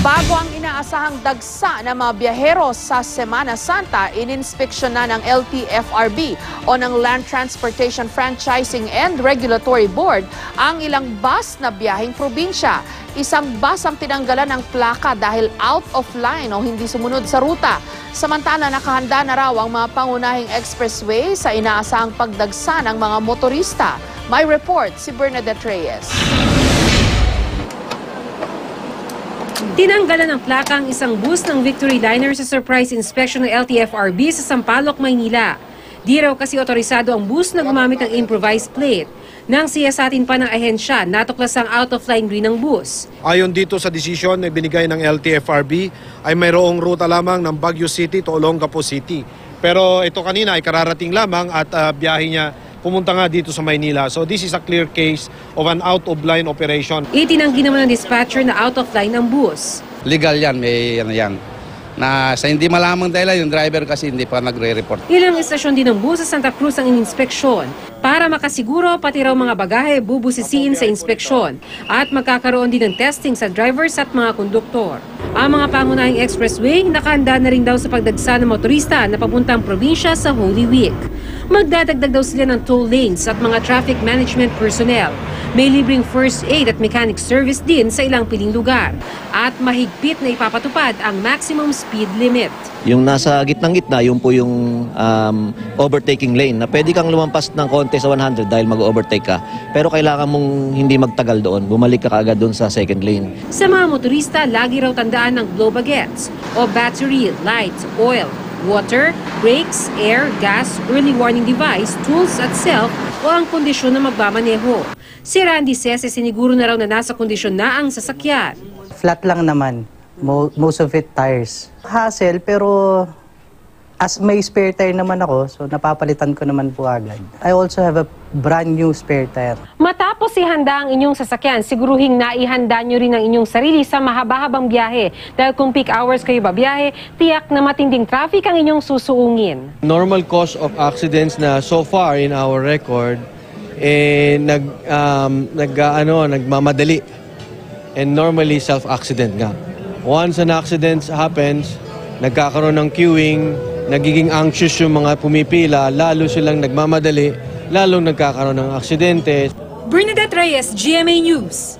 Bago ang inaasahang dagsa ng mga biyahero sa Semana Santa, ininspeksyon na ng LTFRB o ng Land Transportation Franchising and Regulatory Board ang ilang bus na biyaheng probinsya. Isang bus ang tinanggalan ng plaka dahil out of line o hindi sumunod sa ruta. Samantala, nakahanda na raw ang mga pangunahing expressway sa inaasahang pagdagsa ng mga motorista. May report si Bernadette Reyes. Tinanggalan ng plaka ang isang bus ng Victory Liner sa surprise inspection ng LTFRB sa Sampaloc, Maynila. Di raw kasi otorisado ang bus na gumamit ng improvised plate. Nang siyasatin pa ng ahensya, natuklas ang out-of-line green ng bus. Ayon dito sa desisyon na binigay ng LTFRB ay mayroong ruta lamang ng Baguio City to Olongapo City. Pero ito kanina ay kararating lamang at biyahe niya pumunta nga dito sa Maynila. So this is a clear case of an out-of-line operation. Itinanggi naman ng dispatcher na out-of-line ang bus. Legal yan, may ano yan. Na sa hindi malamang dahilan, yung driver kasi hindi pa nagre-report. Ilang estasyon din ng bus sa Santa Cruz ang ininspeksyon. Para makasiguro, pati raw mga bagahe bubusisiin sa inspeksyon at magkakaroon din ng testing sa drivers at mga konduktor. Ang mga pangunahing expressway nakahanda na rin daw sa pagdagsa ng motorista na papuntang probinsya sa Holy Week. Magdadagdag daw sila ng toll lanes at mga traffic management personnel. May libreng first aid at mechanic service din sa ilang piling lugar. At mahigpit na ipapatupad ang maximum speed limit. Yung nasa gitnang-gitna, yun po yung overtaking lane na pwede kang lumampas ng konti sa 100 dahil mag-overtake ka. Pero kailangan mong hindi magtagal doon. Bumalik ka kaagad doon sa second lane. Sa mga motorista, lagi raw tandaan ng glow baguettes o battery, light, oil, water, brakes, air, gas, early warning device, tools at self o ang kondisyon na magmamaneho. Si Randy Cese siniguro na raw na nasa kondisyon na ang sasakyan. Flat lang naman. Most of it tires. Hassle pero as may spare tire naman ako, so napapalitan ko naman po agad. I also have a brand new spare tire. Matapos ihanda ang inyong sasakyan, siguruhing naihanda nyo rin ang inyong sarili sa mahaba-habang biyahe. Dahil kung peak hours kayo babiyahe, tiyak na matinding traffic ang inyong susuungin. Normal cause of accidents na so far in our record, nagmamadali. And normally self-accident nga. Once an accident happens, nagkakaroon ng queuing, nagiging anxious yung mga pumipila, lalo silang nagmamadali, lalong nagkakaroon ng aksidente. Bernadette Reyes, GMA News.